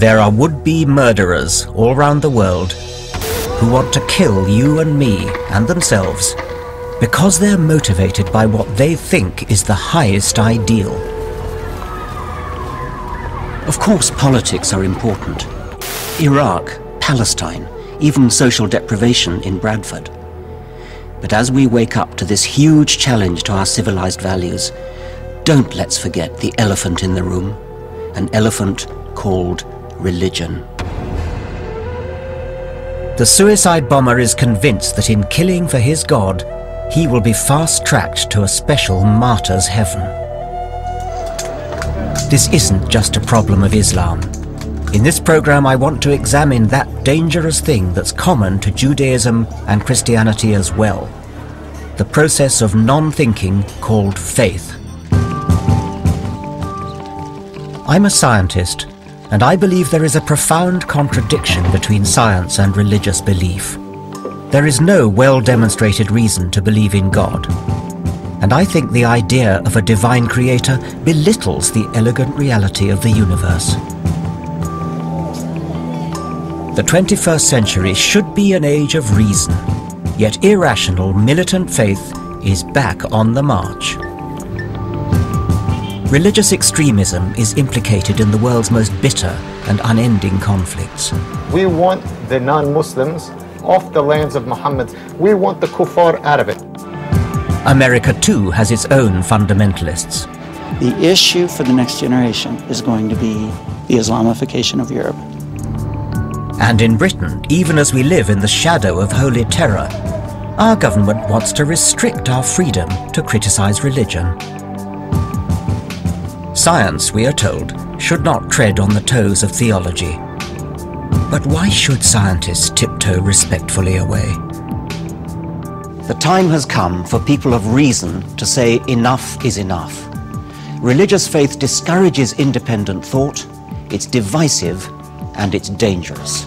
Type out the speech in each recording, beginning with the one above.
There are would-be murderers all around the world who want to kill you and me and themselves because they're motivated by what they think is the highest ideal. Of course, politics are important. Iraq, Palestine, even social deprivation in Bradford. But as we wake up to this huge challenge to our civilized values, don't let's forget the elephant in the room, an elephant called religion. The suicide bomber is convinced that in killing for his God, he will be fast-tracked to a special martyr's heaven. This isn't just a problem of Islam. In this program, I want to examine that dangerous thing that's common to Judaism and Christianity as well. The process of non-thinking called faith. I'm a scientist, and I believe there is a profound contradiction between science and religious belief. There is no well-demonstrated reason to believe in God. And I think the idea of a divine creator belittles the elegant reality of the universe. The 21st century should be an age of reason, yet irrational, militant faith is back on the march. Religious extremism is implicated in the world's most bitter and unending conflicts. We want the non-Muslims off the lands of Muhammad. We want the kuffar out of it. America too has its own fundamentalists. The issue for the next generation is going to be the Islamification of Europe. And in Britain, even as we live in the shadow of holy terror, our government wants to restrict our freedom to criticize religion. Science, we are told, should not tread on the toes of theology. But why should scientists tiptoe respectfully away? The time has come for people of reason to say enough is enough. Religious faith discourages independent thought, it's divisive, and it's dangerous.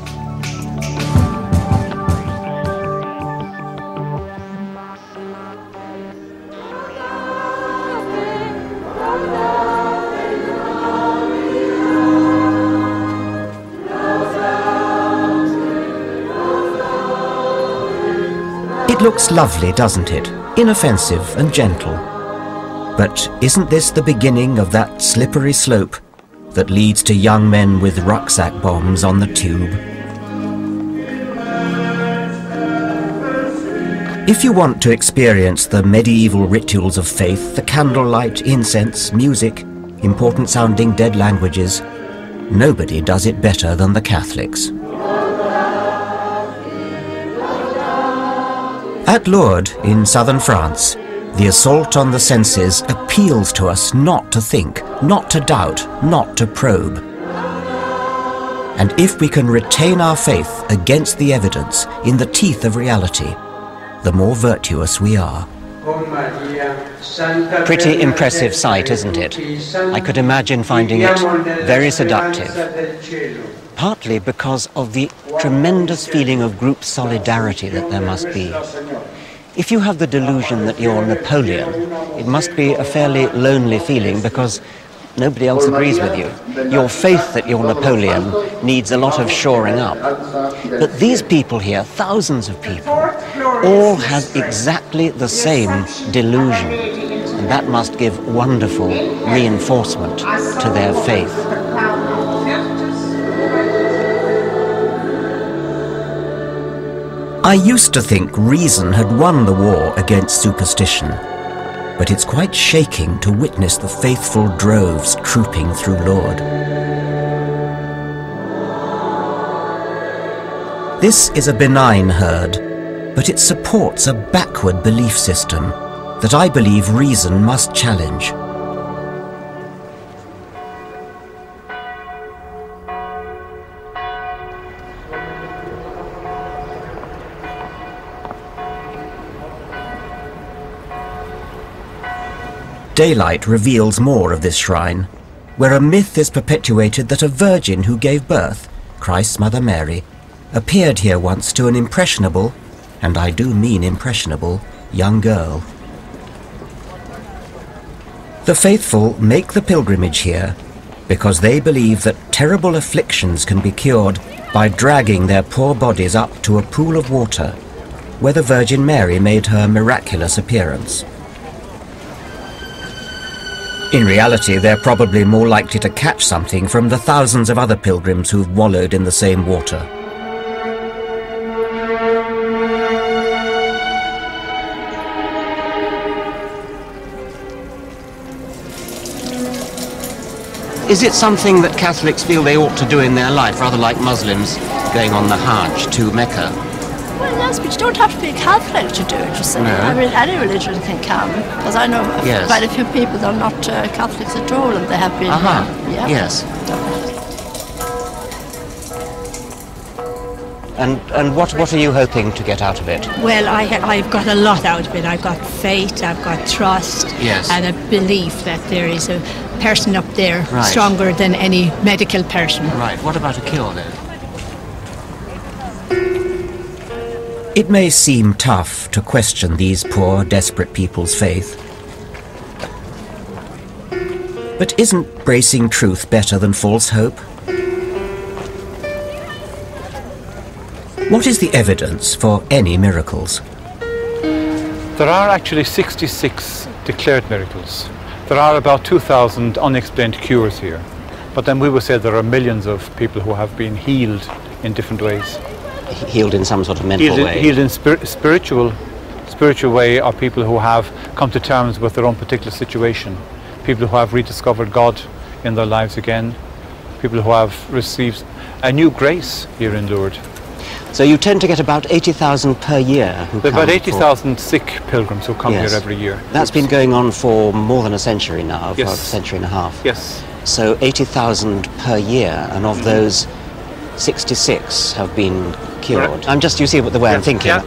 It looks lovely, doesn't it? Inoffensive and gentle. But isn't this the beginning of that slippery slope that leads to young men with rucksack bombs on the tube? If you want to experience the medieval rituals of faith, the candlelight, incense, music, important sounding dead languages, nobody does it better than the Catholics. At Lourdes, in southern France, the assault on the senses appeals to us not to think, not to doubt, not to probe. And if we can retain our faith against the evidence, in the teeth of reality, the more virtuous we are. Pretty impressive sight, isn't it? I could imagine finding it very seductive. Partly because of the tremendous feeling of group solidarity that there must be. If you have the delusion that you're Napoleon, it must be a fairly lonely feeling because nobody else agrees with you. Your faith that you're Napoleon needs a lot of shoring up. But these people here, thousands of people, all have exactly the same delusion. And that must give wonderful reinforcement to their faith. I used to think reason had won the war against superstition, but it's quite shaking to witness the faithful droves trooping through Lourdes. This is a benign herd, but it supports a backward belief system that I believe reason must challenge. Daylight reveals more of this shrine, where a myth is perpetuated that a virgin who gave birth, Christ's Mother Mary, appeared here once to an impressionable, and I do mean impressionable, young girl. The faithful make the pilgrimage here because they believe that terrible afflictions can be cured by dragging their poor bodies up to a pool of water where the Virgin Mary made her miraculous appearance. In reality, they're probably more likely to catch something from the thousands of other pilgrims who've wallowed in the same water. Is it something that Catholics feel they ought to do in their life, rather like Muslims going on the Hajj to Mecca? Well, yes, but you don't have to be a Catholic to do it, you see. No. I mean, any religion can, because I know Yes. quite a few people that are not Catholics at all, and they have been. Yeah. Yes. And what are you hoping to get out of it? Well, I've got a lot out of it. I've got faith, I've got trust, Yes. and a belief that there is a person up there Right. stronger than any medical person. Right, what about a cure then? It may seem tough to question these poor, desperate people's faith. But isn't bracing truth better than false hope? What is the evidence for any miracles? There are actually 66 declared miracles. There are about 2,000 unexplained cures here. But then we would say there are millions of people who have been healed in different ways. Healed in some sort of mental way? Healed in spiritual way, or people who have come to terms with their own particular situation. People who have rediscovered God in their lives again. People who have received a new grace here in Lourdes. So you tend to get about 80,000 per year who There are come about 80,000 sick pilgrims who come Yes. here every year. That's been going on for more than a century now, Yes. for a century and a half. Yes. So 80,000 per year, and of those, 66 have been cured. Correct. I'm just, you see the way I'm thinking. Yeah.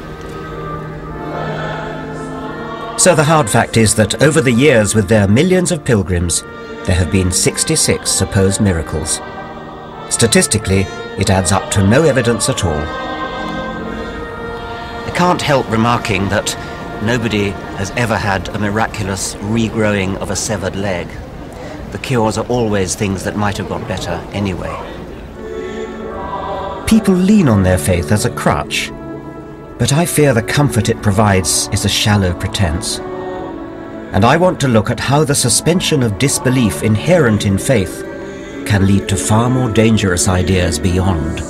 So the hard fact is that over the years, with their millions of pilgrims, there have been 66 supposed miracles. Statistically, it adds up to no evidence at all. I can't help remarking that nobody has ever had a miraculous regrowing of a severed leg. The cures are always things that might have got better anyway. People lean on their faith as a crutch, but I fear the comfort it provides is a shallow pretense. And I want to look at how the suspension of disbelief inherent in faith can lead to far more dangerous ideas beyond.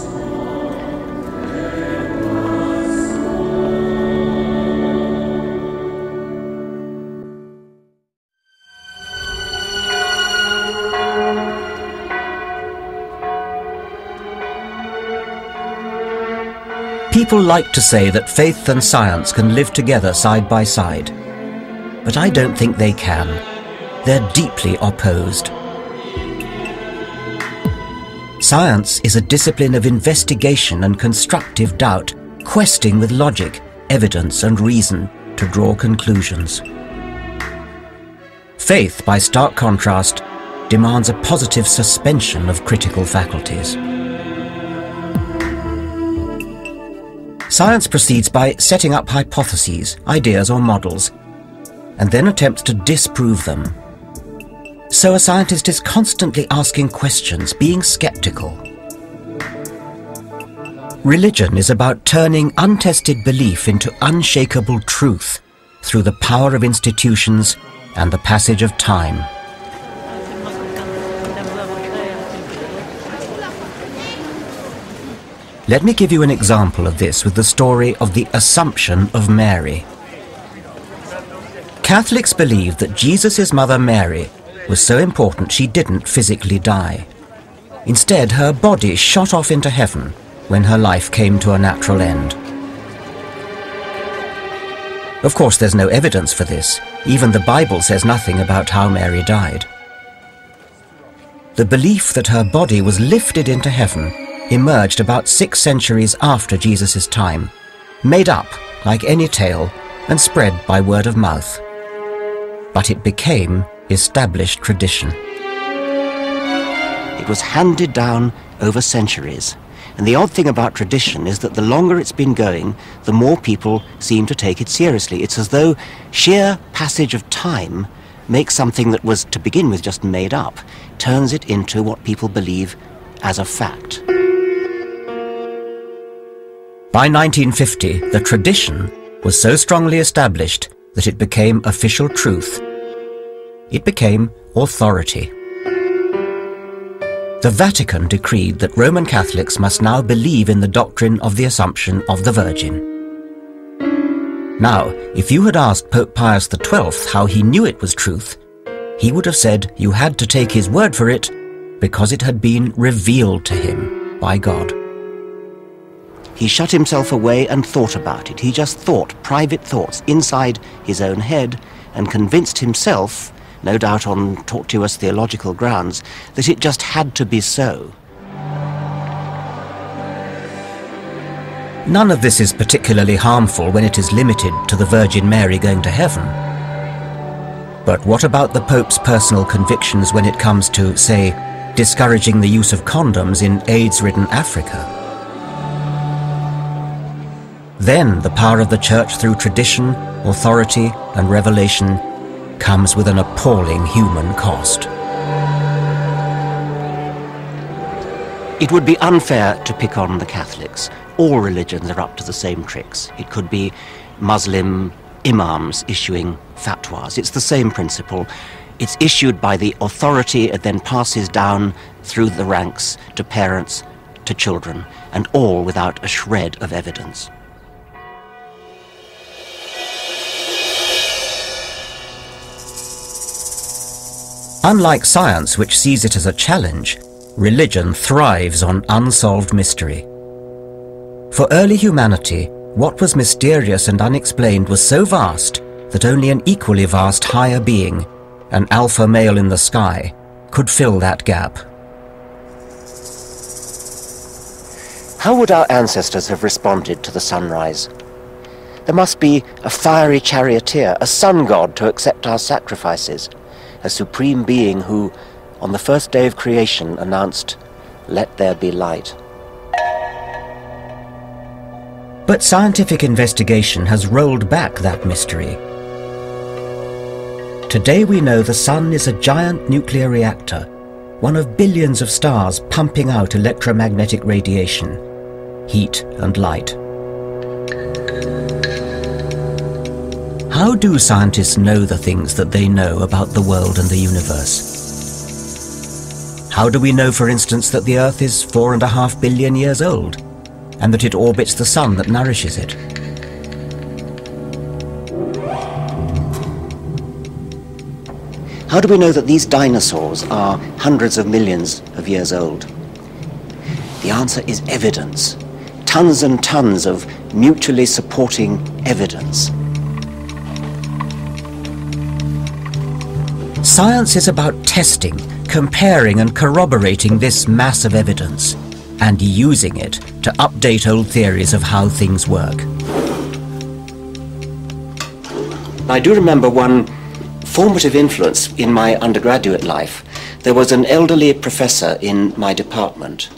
People like to say that faith and science can live together side by side. But I don't think they can. They're deeply opposed. Science is a discipline of investigation and constructive doubt, questing with logic, evidence and reason to draw conclusions. Faith, by stark contrast, demands a positive suspension of critical faculties. Science proceeds by setting up hypotheses, ideas or models, and then attempts to disprove them. So a scientist is constantly asking questions, being skeptical. Religion is about turning untested belief into unshakable truth through the power of institutions and the passage of time. Let me give you an example of this with the story of the Assumption of Mary. Catholics believe that Jesus' mother Mary was so important she didn't physically die. Instead, her body shot off into heaven when her life came to a natural end. Of course, there's no evidence for this. Even the Bible says nothing about how Mary died. The belief that her body was lifted into heaven emerged about 6 centuries after Jesus' time, made up like any tale and spread by word of mouth. But it became established tradition. It was handed down over centuries. And the odd thing about tradition is that the longer it's been going, the more people seem to take it seriously. It's as though sheer passage of time makes something that was to begin with just made up, turns it into what people believe as a fact. By 1950, the tradition was so strongly established that it became official truth. It became authority. The Vatican decreed that Roman Catholics must now believe in the doctrine of the Assumption of the Virgin. Now, if you had asked Pope Pius XII how he knew it was truth, he would have said you had to take his word for it because it had been revealed to him by God. He shut himself away and thought about it. He just thought private thoughts inside his own head and convinced himself, no doubt on tortuous theological grounds, that it just had to be so. None of this is particularly harmful when it is limited to the Virgin Mary going to heaven. But what about the Pope's personal convictions when it comes to, say, discouraging the use of condoms in AIDS-ridden Africa? Then the power of the Church through tradition, authority, and revelation comes with an appalling human cost. It would be unfair to pick on the Catholics. All religions are up to the same tricks. It could be Muslim imams issuing fatwas. It's the same principle. It's issued by the authority, it then passes down through the ranks to parents, to children, and all without a shred of evidence. Unlike science, which sees it as a challenge, religion thrives on unsolved mystery. For early humanity, what was mysterious and unexplained was so vast that only an equally vast higher being, an alpha male in the sky, could fill that gap. How would our ancestors have responded to the sunrise? There must be a fiery charioteer, a sun god to accept our sacrifices, a supreme being who, on the first day of creation, announced, "Let there be light." But scientific investigation has rolled back that mystery. Today we know the sun is a giant nuclear reactor, one of billions of stars pumping out electromagnetic radiation, heat and light. How do scientists know the things that they know about the world and the universe? How do we know, for instance, that the Earth is 4.5 billion years old, and that it orbits the sun that nourishes it? How do we know that these dinosaurs are hundreds of millions of years old? The answer is evidence. Tons and tons of mutually supporting evidence. Science is about testing, comparing and corroborating this mass of evidence, and using it to update old theories of how things work. I do remember one formative influence in my undergraduate life. There was an elderly professor in my department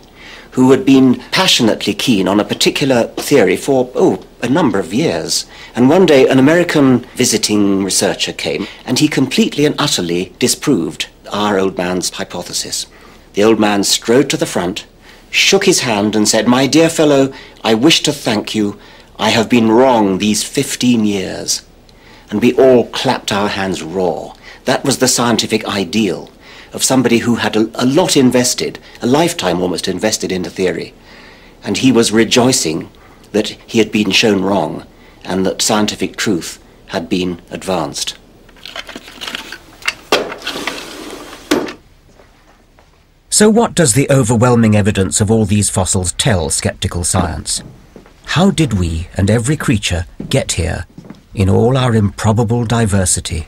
who had been passionately keen on a particular theory for, a number of years. And one day an American visiting researcher came and he completely and utterly disproved our old man's hypothesis. The old man strode to the front, shook his hand and said, "My dear fellow, I wish to thank you. I have been wrong these 15 years. And we all clapped our hands raw. That was the scientific ideal of somebody who had a lot invested, a lifetime almost invested into theory. And he was rejoicing that he had been shown wrong and that scientific truth had been advanced. So what does the overwhelming evidence of all these fossils tell skeptical science? How did we and every creature get here in all our improbable diversity?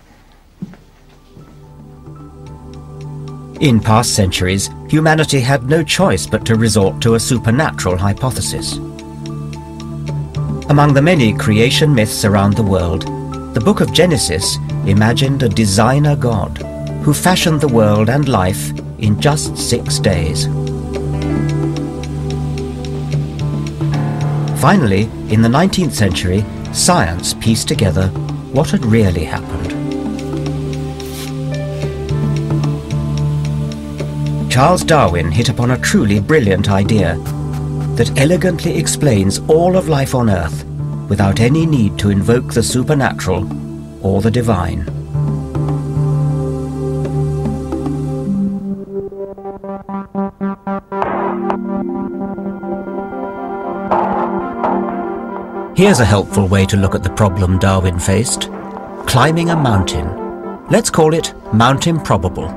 In past centuries, humanity had no choice but to resort to a supernatural hypothesis. Among the many creation myths around the world, the Book of Genesis imagined a designer God who fashioned the world and life in just 6 days. Finally, in the 19th century, science pieced together what had really happened. Charles Darwin hit upon a truly brilliant idea that elegantly explains all of life on Earth without any need to invoke the supernatural or the divine. Here's a helpful way to look at the problem Darwin faced. Climbing a mountain. Let's call it Mount Improbable.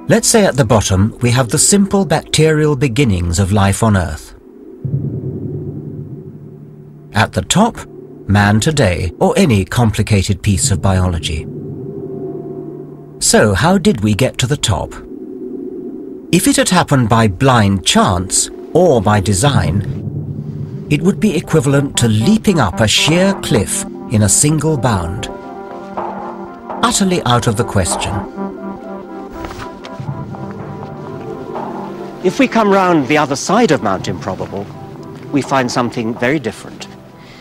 Let's say at the bottom we have the simple bacterial beginnings of life on Earth. At the top, man today, or any complicated piece of biology. So how did we get to the top? If it had happened by blind chance, or by design, it would be equivalent to leaping up a sheer cliff in a single bound. Utterly out of the question. If we come round the other side of Mount Improbable, we find something very different.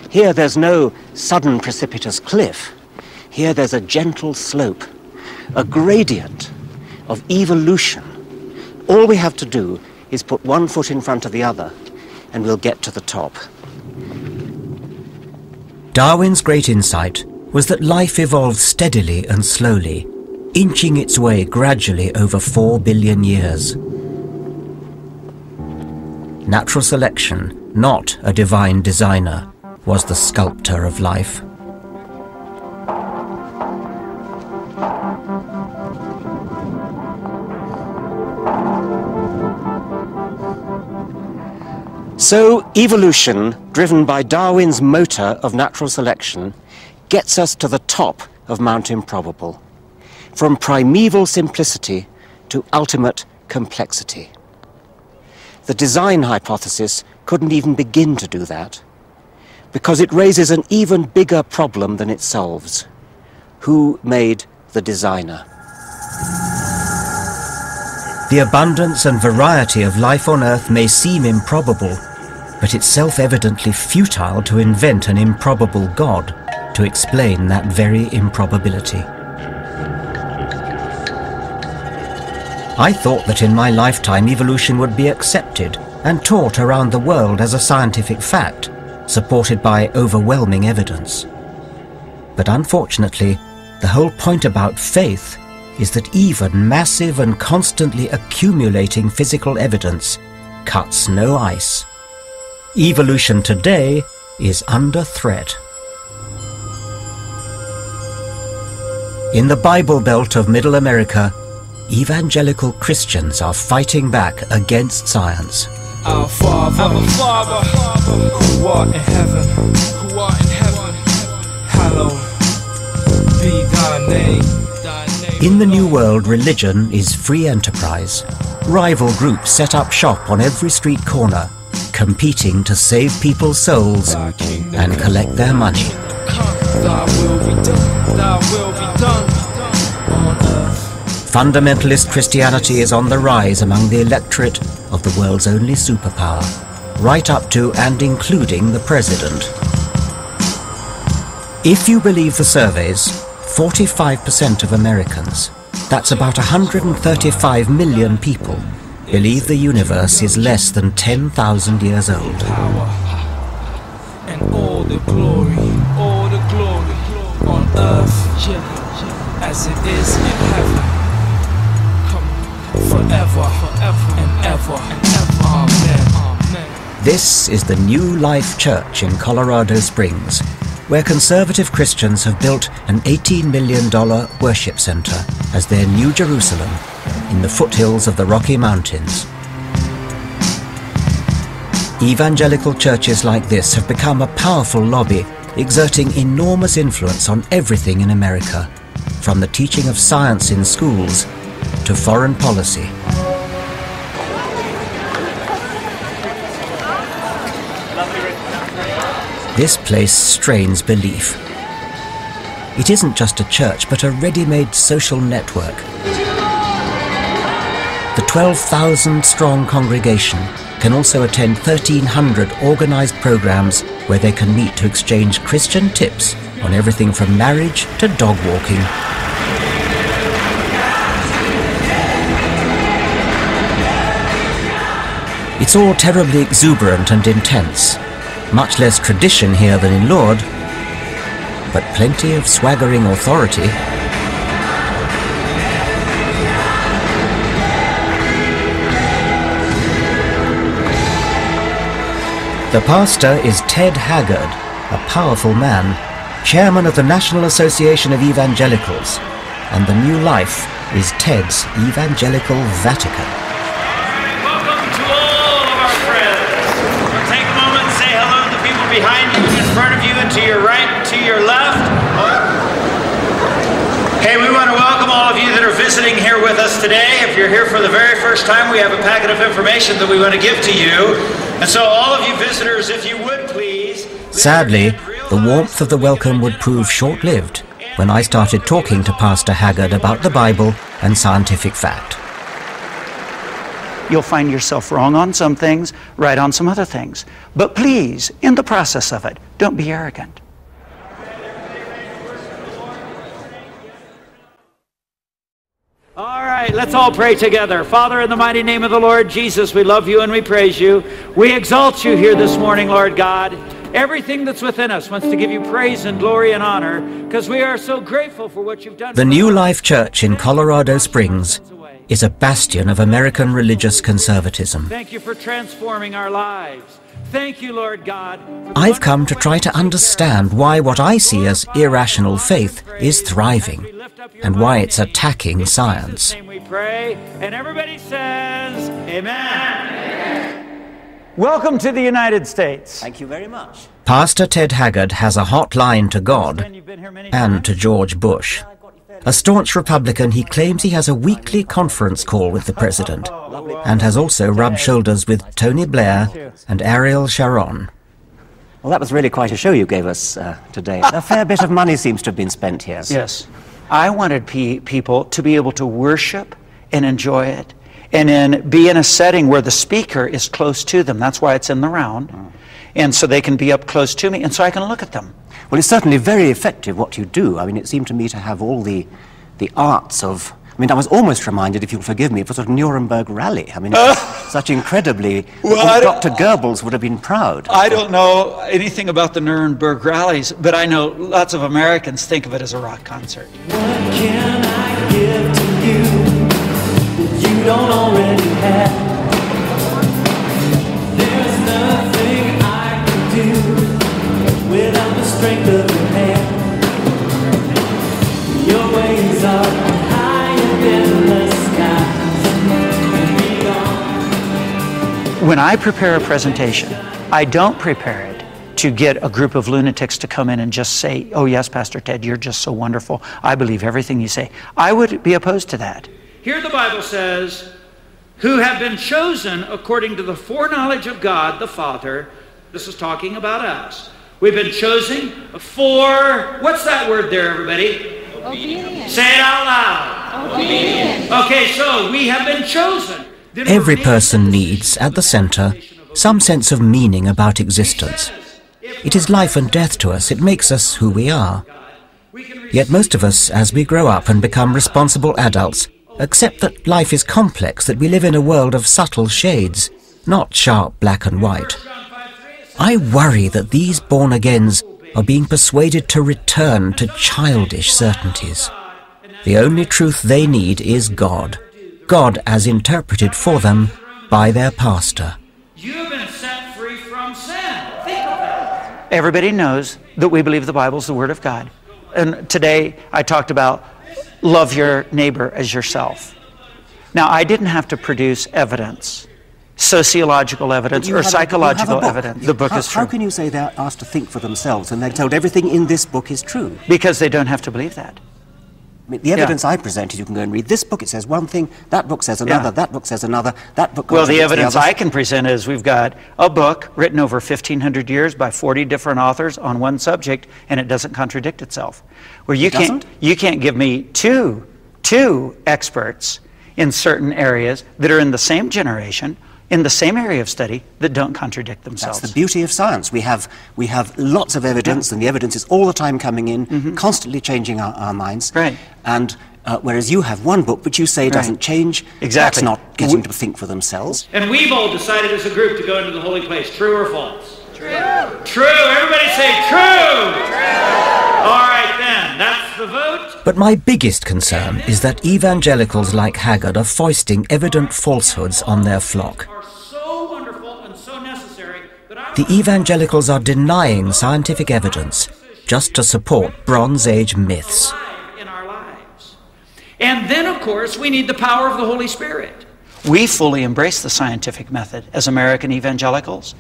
Here there's no sudden precipitous cliff. Here there's a gentle slope, a gradient of evolution. All we have to do is put one foot in front of the other, and we'll get to the top. Darwin's great insight was that life evolved steadily and slowly, inching its way gradually over 4 billion years. Natural selection, not a divine designer, was the sculptor of life. So evolution, driven by Darwin's motor of natural selection, gets us to the top of Mount Improbable, from primeval simplicity to ultimate complexity. The design hypothesis couldn't even begin to do that, because it raises an even bigger problem than it solves. Who made the designer? The abundance and variety of life on Earth may seem improbable, but it's self-evidently futile to invent an improbable God to explain that very improbability. I thought that in my lifetime evolution would be accepted and taught around the world as a scientific fact, supported by overwhelming evidence. But unfortunately, the whole point about faith is that even massive and constantly accumulating physical evidence cuts no ice. Evolution today is under threat. In the Bible Belt of Middle America, evangelical Christians are fighting back against science. Our Father, who art in heaven, hallowed be thy name. In the New World, religion is free enterprise. Rival groups set up shop on every street corner, competing to save people's souls and collect their money. Thy will be done, thy will be done on earth. Fundamentalist Christianity is on the rise among the electorate of the world's only superpower, right up to and including the president. If you believe the surveys, 45% of Americans, that's about 135 million people, believe the universe is less than 10,000 years old. Power and all the glory on earth, as it is in heaven. Come forever and ever. Amen. This is the New Life Church in Colorado Springs, where conservative Christians have built an $18 million worship center as their New Jerusalem in the foothills of the Rocky Mountains. Evangelical churches like this have become a powerful lobby, exerting enormous influence on everything in America, from the teaching of science in schools to foreign policy. This place strains belief. It isn't just a church, but a ready-made social network. The 12,000-strong congregation can also attend 1,300 organized programs where they can meet to exchange Christian tips on everything from marriage to dog walking. It's all terribly exuberant and intense. Much less tradition here than in Lourdes, but plenty of swaggering authority. The pastor is Ted Haggard, a powerful man, chairman of the National Association of Evangelicals, and the new life is Ted's Evangelical Vatican. Welcome to all of our friends. Take a moment and say hello to the people behind you, in front of you, and to your right, and to your left. Hey, we want to welcome all of you that are visiting here with us today. If you're here for the very first time, we have a packet of information that we want to give to you. And so all of you visitors, if you would please... Sadly, the warmth of the welcome would prove short-lived when I started talking to Pastor Haggard about the Bible and scientific fact. You'll find yourself wrong on some things, right on some other things. But please, in the process of it, don't be arrogant. All right, let's all pray together. Father, in the mighty name of the Lord Jesus, we love you and we praise you. We exalt you here this morning, Lord God. Everything that's within us wants to give you praise and glory and honor because we are so grateful for what you've done. The New Life Church in Colorado Springs is a bastion of American religious conservatism. Thank you for transforming our lives. Thank you, Lord God. I've come to try to understand why what I see as irrational faith is thriving and why it's attacking science. We pray, and everybody says, Amen. Welcome to the United States. Thank you very much. Pastor Ted Haggard has a hotline to God and to George Bush. A staunch Republican, he claims he has a weekly conference call with the president and has also rubbed shoulders with Tony Blair and Ariel Sharon. Well, that was really quite a show you gave us today. A fair bit of money seems to have been spent here. Yes. I wanted people to be able to worship and enjoy it and be in a setting where the speaker is close to them. That's why it's in the round. And so they can be up close to me and so I can look at them. Well, it's certainly very effective what you do. I mean, it seemed to me to have all the arts of... I mean, I was almost reminded, if you'll forgive me, of a sort of Nuremberg rally. I mean, such incredibly... Well, Dr. Goebbels would have been proud. I don't know anything about the Nuremberg rallies, but I know lots of Americans think of it as a rock concert. What can I give to you that you don't already have? There's nothing I can do without the strength of your hand. Your ways are higher than the skies and beyond. When I prepare a presentation, I don't prepare it to get a group of lunatics to come in and just say, oh yes, Pastor Ted, you're just so wonderful. I believe everything you say. I would be opposed to that. Here the Bible says, who have been chosen according to the foreknowledge of God the Father. This is talking about us. We've been chosen for, what's that word there, everybody? Obedience. Say it out loud. Obedience. Okay, so we have been chosen. Every person needs, at the center, some sense of meaning about existence. It is life and death to us. It makes us who we are. Yet most of us, as we grow up and become responsible adults, accept that life is complex, that we live in a world of subtle shades, not sharp black and white. I worry that these born-agains are being persuaded to return to childish certainties. The only truth they need is God. God as interpreted for them by their pastor. You've been set free from sin. Think of that. Everybody knows that we believe the Bible is the Word of God. And today I talked about love your neighbor as yourself. Now, I didn't have to produce evidence, sociological evidence or psychological evidence. The book is true. How can you say they're asked to think for themselves and they're told everything in this book is true? Because they don't have to believe that. I mean, the evidence I presented, you can go and read. This book, it says one thing, that book says another, that book says another, that book... Well, the evidence I can present is we've got a book written over 1,500 years by 40 different authors on one subject, and it doesn't contradict itself. Where you can't give me two experts in certain areas that are in the same generation, in the same area of study that don't contradict themselves. That's the beauty of science. We have lots of evidence, and the evidence is all the time coming in, constantly changing our minds. Right. And whereas you have one book which you say doesn't change, exactly. That's not getting to think for themselves. And we've all decided as a group to go into the holy place. True or false? True. True. Everybody say true. True. All right then, that's the vote. But my biggest concern is that evangelicals like Haggard are foisting evident falsehoods on their flock. The evangelicals are denying scientific evidence just to support Bronze Age myths. And then, of course, we need the power of the Holy Spirit. We fully embrace the scientific method as American evangelicals.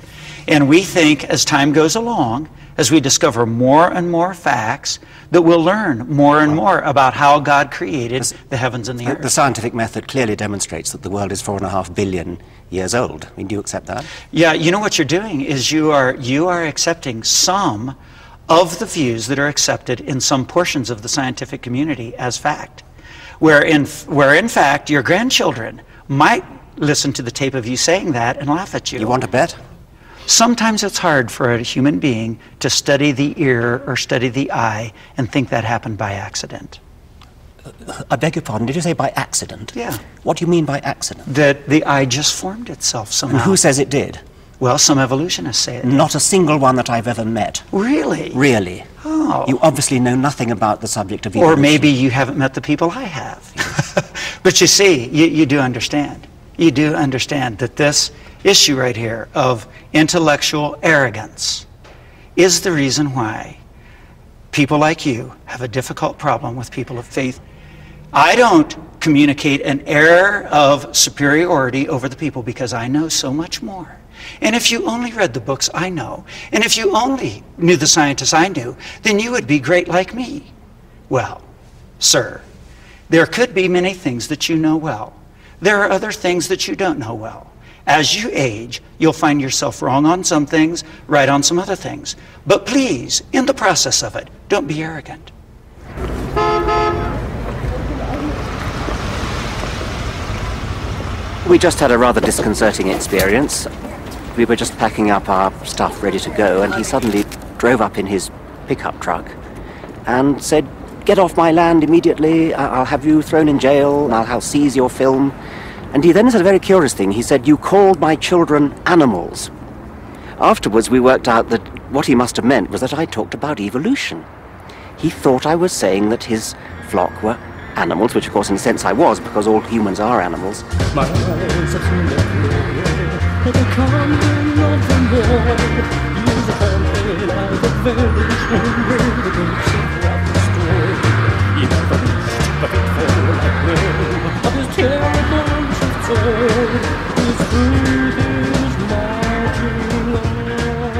And we think as time goes along, as we discover more and more facts, that we'll learn more and more about how God created the heavens and the earth. The scientific method clearly demonstrates that the world is 4.5 billion years old. I mean, do you accept that? Yeah, you know what you're doing is you are accepting some of the views that are accepted in some portions of the scientific community as fact. Where in fact your grandchildren might listen to the tape of you saying that and laugh at you. You want to bet? Sometimes it's hard for a human being to study the ear or study the eye and think that happened by accident. I beg your pardon, did you say by accident? Yeah. What do you mean by accident? That the eye just formed itself somehow. And who says it did? Well, some evolutionists say it did. Not a single one that I've ever met. Really? Really. Oh. You obviously know nothing about the subject of evolution. Or maybe you haven't met the people I have. But you see, you do understand. You do understand that this issue right here of intellectual arrogance is the reason why people like you have a difficult problem with people of faith. I don't communicate an air of superiority over the people because I know so much more. And if you only read the books I know, and if you only knew the scientists I knew, then you would be great like me. Well, sir, there could be many things that you know well. There are other things that you don't know well. As you age, you'll find yourself wrong on some things, right on some other things. But please, in the process of it, don't be arrogant. We just had a rather disconcerting experience. We were just packing up our stuff ready to go, and he suddenly drove up in his pickup truck and said, "Get off my land immediately, I'll have you thrown in jail, I'll seize your film." And he then said a very curious thing. He said, "You called my children animals." Afterwards, we worked out that what he must have meant was that I talked about evolution. He thought I was saying that his flock were animals, which of course in a sense I was, because all humans are animals.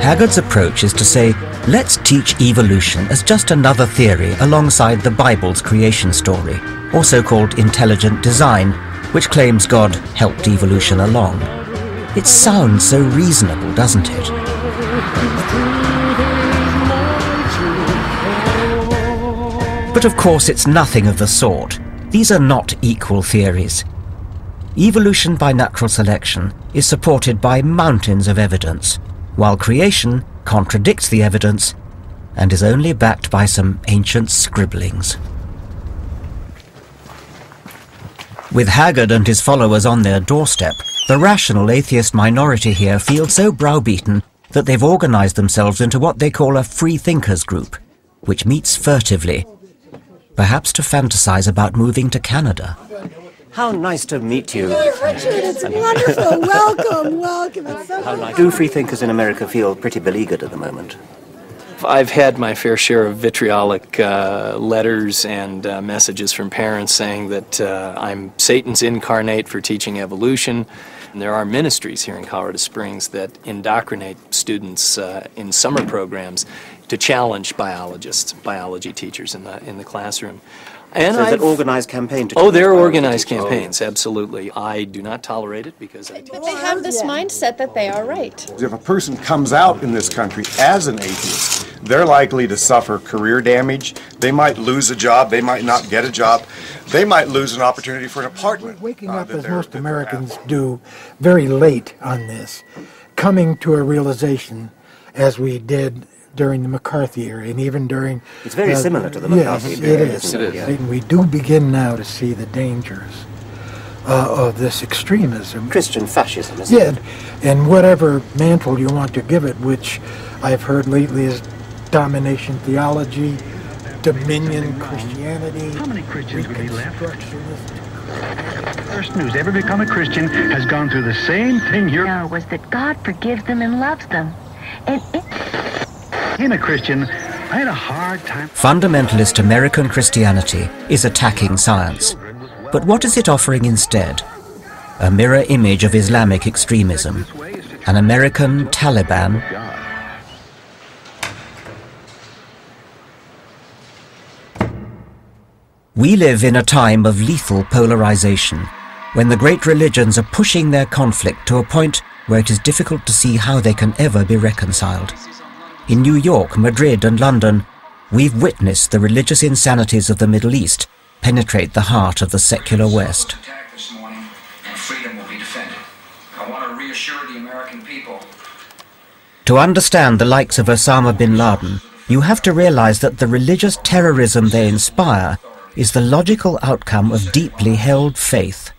Haggard's approach is to say, let's teach evolution as just another theory alongside the Bible's creation story, also called intelligent design, which claims God helped evolution along. It sounds so reasonable, doesn't it? But of course it's nothing of the sort. These are not equal theories. Evolution by natural selection is supported by mountains of evidence, while creation contradicts the evidence and is only backed by some ancient scribblings. With Haggard and his followers on their doorstep, the rational atheist minority here feel so browbeaten that they've organized themselves into what they call a free thinkers group, which meets furtively, perhaps to fantasize about moving to Canada. How nice to meet you. Richard, it's wonderful. Welcome. It's so nice. Do freethinkers in America feel pretty beleaguered at the moment? I've had my fair share of vitriolic letters and messages from parents saying that I'm Satan's incarnate for teaching evolution. And there are ministries here in Colorado Springs that indoctrinate students in summer programs to challenge biology teachers in the classroom. And so it's an organized campaign to... Oh, they're organized campaigns, absolutely. I do not tolerate it because I teach... But they have this mindset that they are right. If a person comes out in this country as an atheist, they're likely to suffer career damage. They might lose a job. They might not get a job. They might lose an opportunity for an apartment. Waking up, as most Americans do, very late on this, coming to a realization, as we did during the McCarthy era, and even during... It's very similar to the McCarthy era. Yes, it is. And we do begin now to see the dangers of this extremism. Christian fascism, isn't it? Yeah, and whatever mantle you want to give it, which I've heard lately is domination theology, dominion Christianity. How many Christians would be left? The person who's ever become a Christian has gone through the same thing here. No, was that God forgives them and loves them. And in a Christian, I had a hard time. Fundamentalist American Christianity is attacking science. But what is it offering instead? A mirror image of Islamic extremism. An American Taliban. We live in a time of lethal polarization, when the great religions are pushing their conflict to a point where it is difficult to see how they can ever be reconciled. In New York, Madrid and London, we've witnessed the religious insanities of the Middle East penetrate the heart of the secular West. This morning, and freedom will be defended. I want to reassure the American people. To understand the likes of Osama bin Laden, you have to realize that the religious terrorism they inspire is the logical outcome of deeply held faith.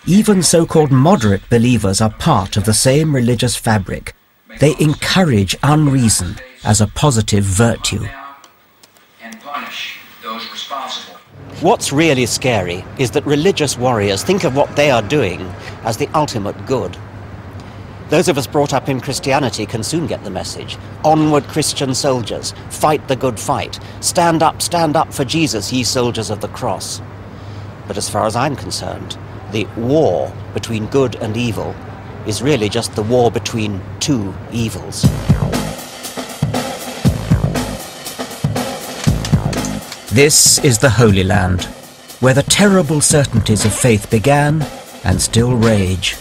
Even so-called moderate believers are part of the same religious fabric. They encourage unreason as a positive virtue. And punish those responsible. What's really scary is that religious warriors think of what they are doing as the ultimate good. Those of us brought up in Christianity can soon get the message. Onward, Christian soldiers, fight the good fight. Stand up for Jesus, ye soldiers of the cross. But as far as I'm concerned, the war between good and evil is really just the war between two evils. This is the Holy Land, where the terrible certainties of faith began and still rage.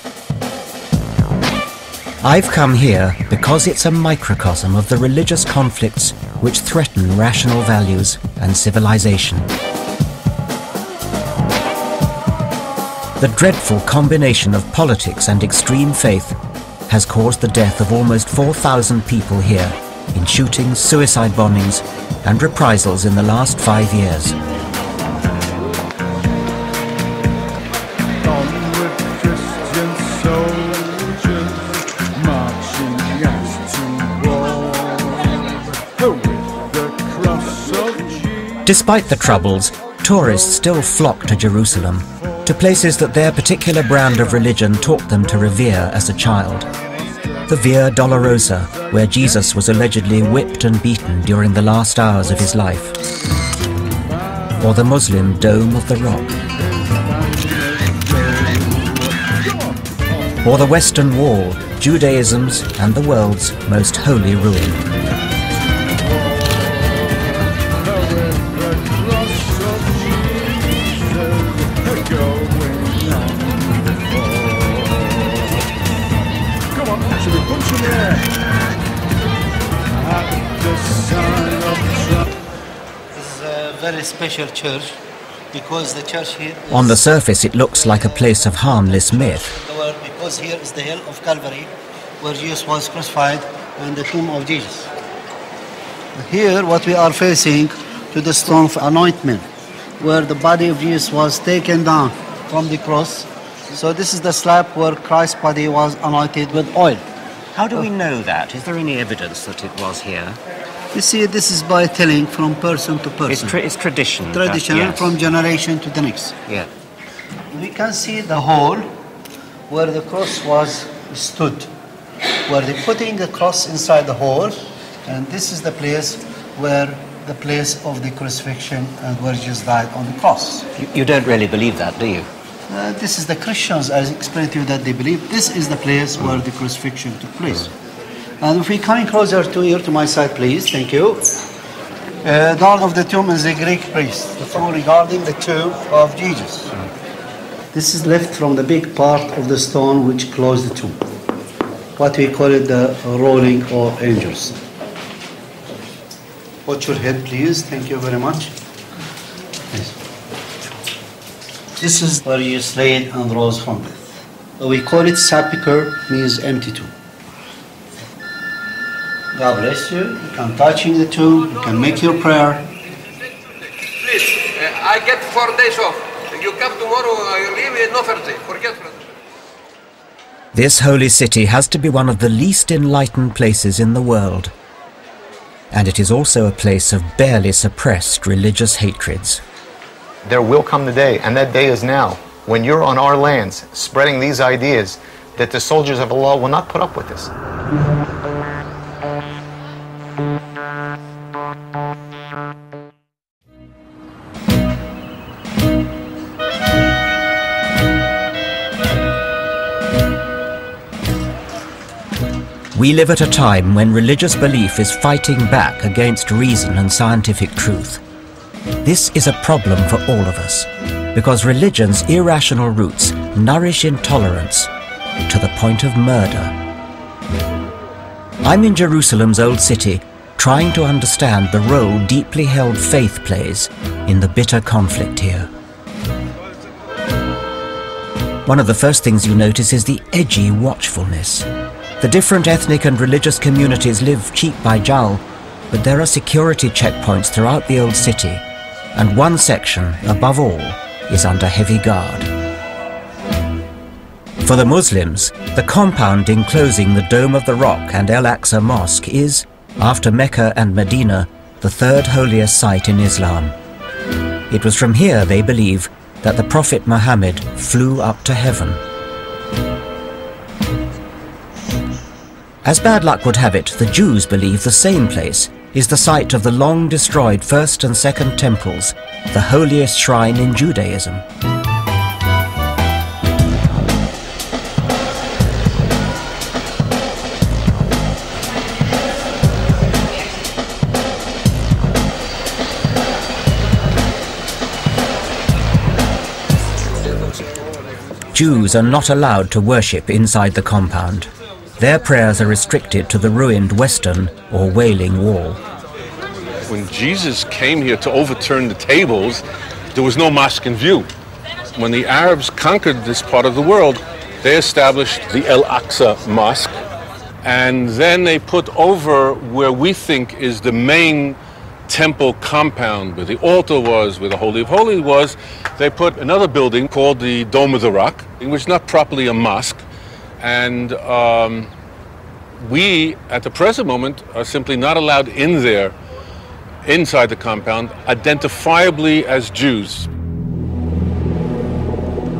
I've come here because it's a microcosm of the religious conflicts which threaten rational values and civilization. The dreadful combination of politics and extreme faith has caused the death of almost 4,000 people here in shootings, suicide bombings, and reprisals in the last 5 years. Despite the troubles, tourists still flock to Jerusalem, to places that their particular brand of religion taught them to revere as a child. The Via Dolorosa, where Jesus was allegedly whipped and beaten during the last hours of his life. Or the Muslim Dome of the Rock. Or the Western Wall, Judaism's and the world's most holy ruin. Very special church because the church here is on the surface it looks like a place of harmless myth. Because here is the hill of Calvary where Jesus was crucified and the tomb of Jesus. Here what we are facing to the stone of anointment where the body of Jesus was taken down from the cross. So this is the slab where Christ's body was anointed with oil. How do we know that? Is there any evidence that it was here? You see, this is by telling from person to person. It's tradition. Tradition yes. From generation to the next. Yeah. We can see the hole where the cross was stood, where they're putting the cross inside the hole, and this is the place where the place of the crucifixion and where Jesus died on the cross. You don't really believe that, do you? This is the Christians, I explained to you that they believe this is the place where the crucifixion took place. And if we come closer to here to my side, please, thank you. Door of the tomb is a Greek priest, the tomb regarding the tomb of Jesus. This is left from the big part of the stone which closed the tomb. What we call it the rolling of angels. Watch your head, please. Thank you very much. Yes. This is where you slay and rose from death. We call it sepulchre, means empty tomb. God bless you. You can touch in the tomb. You can make your prayer. Please, I get 4 days off. You come tomorrow, you leave, no Thursday. Forget it. This holy city has to be one of the least enlightened places in the world. And it is also a place of barely suppressed religious hatreds. There will come the day, and that day is now, when you're on our lands spreading these ideas that the soldiers of Allah will not put up with this. We live at a time when religious belief is fighting back against reason and scientific truth. This is a problem for all of us, because religion's irrational roots nourish intolerance to the point of murder. I'm in Jerusalem's Old City, trying to understand the role deeply held faith plays in the bitter conflict here. One of the first things you notice is the edgy watchfulness. The different ethnic and religious communities live cheek by jowl, but there are security checkpoints throughout the Old City, and one section, above all, is under heavy guard. For the Muslims, the compound enclosing the Dome of the Rock and Al-Aqsa Mosque is, after Mecca and Medina, the third holiest site in Islam. It was from here, they believe, that the Prophet Muhammad flew up to heaven. As bad luck would have it, the Jews believe the same place is the site of the long-destroyed First and Second Temples, the holiest shrine in Judaism. Jews are not allowed to worship inside the compound. Their prayers are restricted to the ruined Western or Wailing Wall. When Jesus came here to overturn the tables, there was no mosque in view. When the Arabs conquered this part of the world, they established the Al-Aqsa Mosque, and then they put over where we think is the main temple compound, where the altar was, where the Holy of Holies was, they put another building called the Dome of the Rock, which is not properly a mosque. And we, at the present moment, are simply not allowed in there, inside the compound, identifiably as Jews.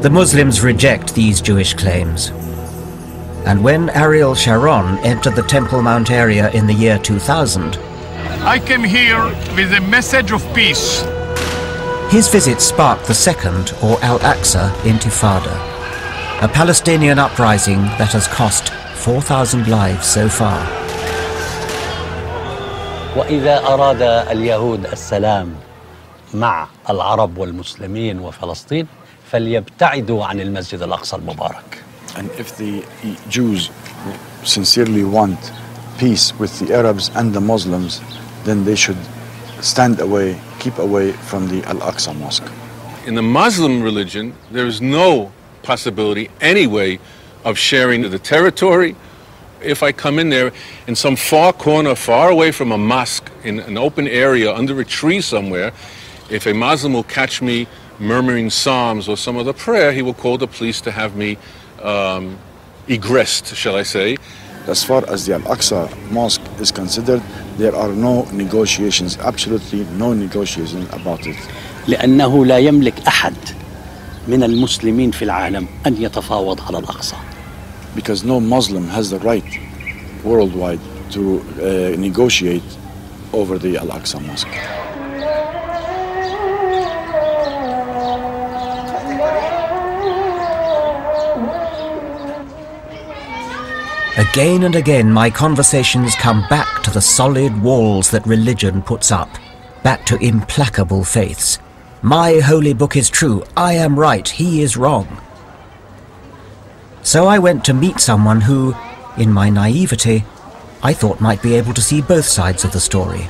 The Muslims reject these Jewish claims. And when Ariel Sharon entered the Temple Mount area in the year 2000, I came here with a message of peace. His visit sparked the second, or Al-Aqsa, Intifada, a Palestinian uprising that has cost 4,000 lives so far. وإذا أراد اليهود السلام مع العرب والمسلمين وفلسطين فليبتعدوا عن المسجد الأقصى المبارك. And if the Jews sincerely want peace with the Arabs and the Muslims, then they should stand away, keep away from the Al-Aqsa Mosque. In the Muslim religion, there is no possibility anyway of sharing the territory. If I come in there in some far corner, far away from a mosque, in an open area under a tree somewhere, if a Muslim will catch me murmuring psalms or some other prayer, he will call the police to have me egressed, shall I say. As far as the Al-Aqsa Mosque is considered, there are no negotiations, absolutely no negotiations about it. لأنه لا يملك أحد من المسلمين في العالم أن يتفاوض على الأقصى. Because no Muslim has the right worldwide to negotiate over the Al-Aqsa Mosque. Again and again, my conversations come back to the solid walls that religion puts up, back to implacable faiths. My holy book is true, I am right, he is wrong. So I went to meet someone who, in my naivety, I thought might be able to see both sides of the story.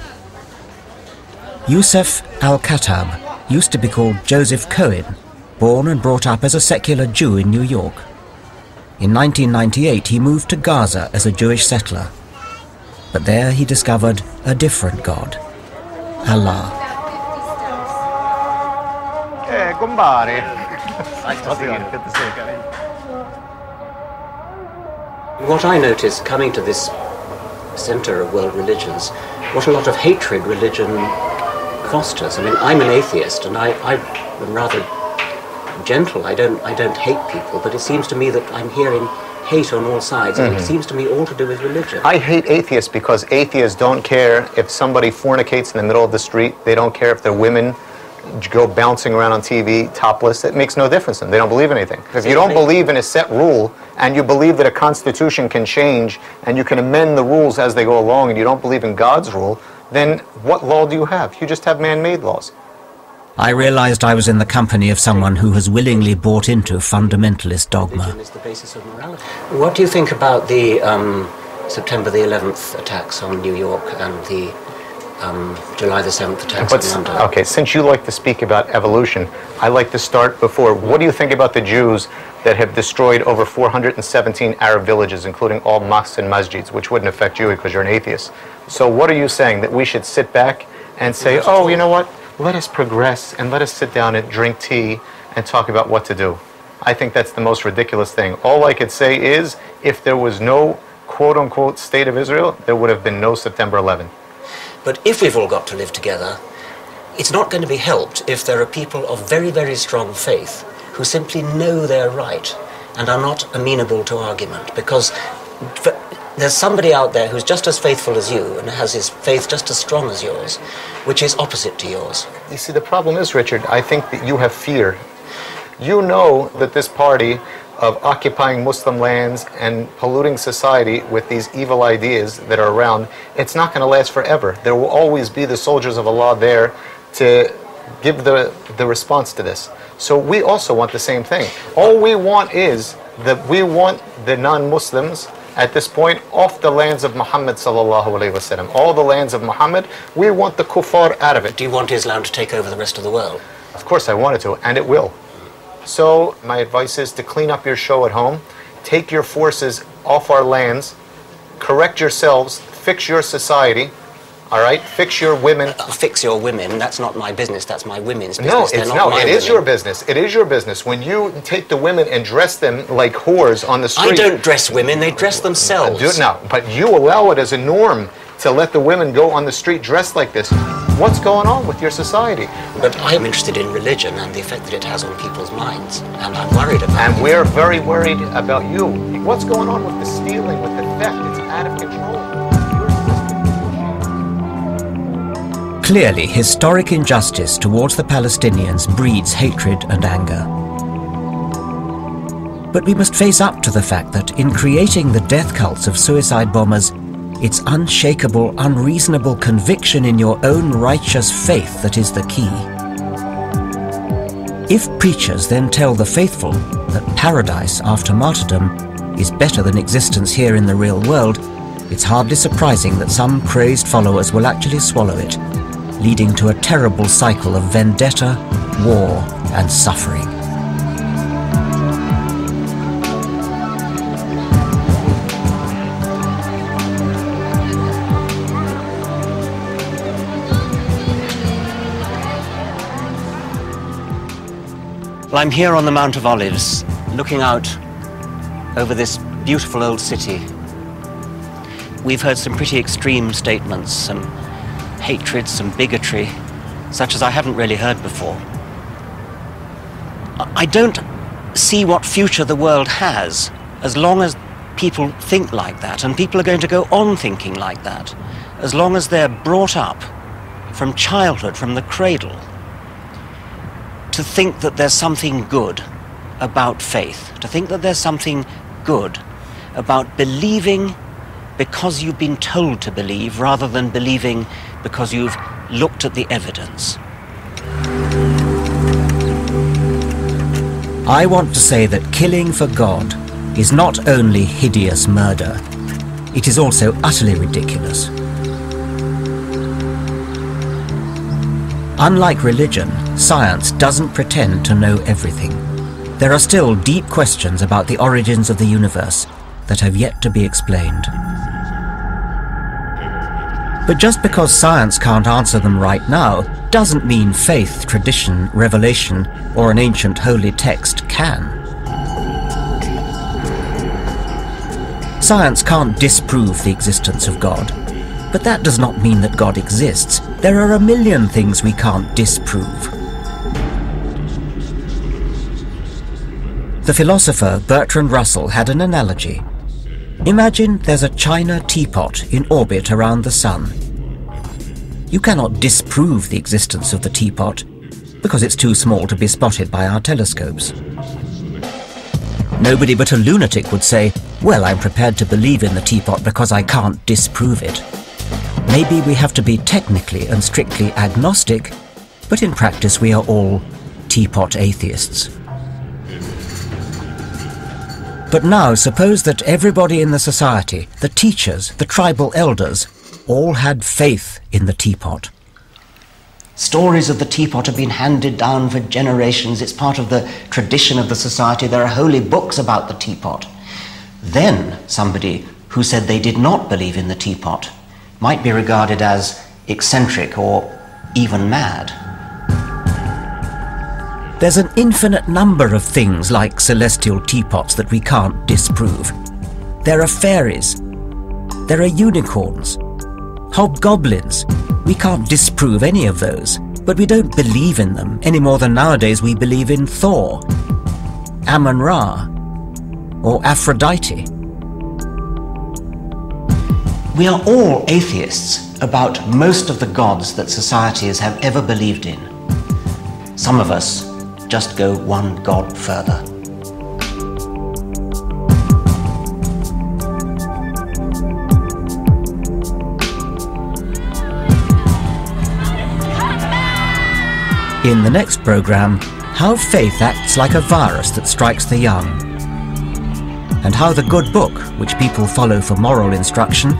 Yusuf al-Khattab used to be called Joseph Cohen, born and brought up as a secular Jew in New York. In 1998 he moved to Gaza as a Jewish settler. But there he discovered a different God, Allah. Hey, kumbari. Nice to see you. Good to see you. What I notice coming to this center of world religions, what a lot of hatred religion fosters. I mean, I'm an atheist and I'm rather gentle. I don't hate people, but it seems to me that I'm hearing hate on all sides, and it seems to me all to do with religion. I hate atheists because atheists don't care if somebody fornicates in the middle of the street. They don't care if their women go bouncing around on TV topless. It makes no difference to them. They don't believe in anything. If you don't believe in a set rule, and you believe that a constitution can change, and you can amend the rules as they go along, and you don't believe in God's rule, then what law do you have? You just have man-made laws. I realized I was in the company of someone who has willingly bought into fundamentalist dogma. Religion is the basis of morality. What do you think about the September the 11th attacks on New York and the July the 7th attacks on London? Okay, since you like to speak about evolution, I like to start before. What do you think about the Jews that have destroyed over 417 Arab villages, including all mosques and masjids, which wouldn't affect you because you're an atheist? So what are you saying, that we should sit back and say, oh, you know what? Let us progress and let us sit down and drink tea and talk about what to do. I think that's the most ridiculous thing. All I could say is, if there was no quote-unquote state of Israel, there would have been no September 11. But if we've all got to live together, it's not going to be helped if there are people of very, very strong faith who simply know they're right and are not amenable to argument, because there's somebody out there who's just as faithful as you and has his faith just as strong as yours, which is opposite to yours. You see, the problem is, Richard, I think that you have fear. You know that this party of occupying Muslim lands and polluting society with these evil ideas that are around, it's not going to last forever. There will always be the soldiers of Allah there to give the response to this. So we also want the same thing. All we want is that we want the non-Muslims at this point off the lands of Muhammad sallallahu alaihi wasallam. All the lands of Muhammad, we want the kuffar out of it. Do you want Islam to take over the rest of the world? Of course I want it to, and it will. So my advice is to clean up your show at home, take your forces off our lands, correct yourselves, fix your society, all right? Fix your women. Fix your women, that's not my business, that's my women's business. No, it is your business. It is your business. When you take the women and dress them like whores on the street. I don't dress women, they dress themselves. But you allow it as a norm to let the women go on the street dressed like this. What's going on with your society? But I'm interested in religion and the effect that it has on people's minds, and I'm worried about it. And we're very worried about you. What's going on with the stealing, with the theft? It's out of control. Clearly, historic injustice towards the Palestinians breeds hatred and anger. But we must face up to the fact that in creating the death cults of suicide bombers, it's unshakable, unreasonable conviction in your own righteous faith that is the key. If preachers then tell the faithful that paradise after martyrdom is better than existence here in the real world, it's hardly surprising that some crazed followers will actually swallow it, leading to a terrible cycle of vendetta, war, and suffering. Well, I'm here on the Mount of Olives, looking out over this beautiful old city. We've heard some pretty extreme statements, some hatred, some bigotry, such as I haven't really heard before. I don't see what future the world has as long as people think like that, and people are going to go on thinking like that, as long as they're brought up from childhood, from the cradle, to think that there's something good about faith, to think that there's something good about believing because you've been told to believe rather than believing because you've looked at the evidence. I want to say that killing for God is not only hideous murder, it is also utterly ridiculous. Unlike religion, science doesn't pretend to know everything. There are still deep questions about the origins of the universe that have yet to be explained. But just because science can't answer them right now doesn't mean faith, tradition, revelation, or an ancient holy text can. Science can't disprove the existence of God, but that does not mean that God exists. There are a million things we can't disprove. The philosopher Bertrand Russell had an analogy. Imagine there's a china teapot in orbit around the sun. You cannot disprove the existence of the teapot because it's too small to be spotted by our telescopes. Nobody but a lunatic would say, well, I'm prepared to believe in the teapot because I can't disprove it. Maybe we have to be technically and strictly agnostic, but in practice we are all teapot atheists. But now suppose that everybody in the society, the teachers, the tribal elders, all had faith in the teapot. Stories of the teapot have been handed down for generations. It's part of the tradition of the society. There are holy books about the teapot. Then somebody who said they did not believe in the teapot might be regarded as eccentric or even mad. There's an infinite number of things like celestial teapots that we can't disprove. There are fairies. There are unicorns. Hobgoblins. We can't disprove any of those, but we don't believe in them any more than nowadays we believe in Thor, Amun-Ra, or Aphrodite. We are all atheists about most of the gods that societies have ever believed in. Some of us just go one god further. In the next program, how faith acts like a virus that strikes the young, and how the good book, which people follow for moral instruction,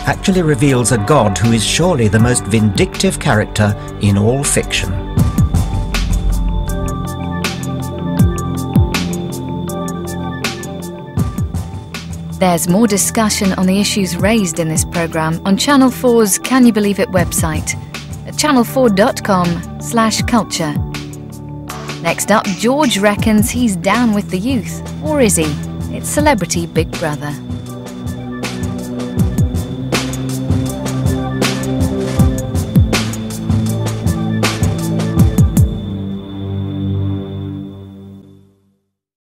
actually reveals a God who is surely the most vindictive character in all fiction. There's more discussion on the issues raised in this programme on Channel 4's Can You Believe It website at channel4.com/culture. Next up, George reckons he's down with the youth. Or is he? It's Celebrity Big Brother.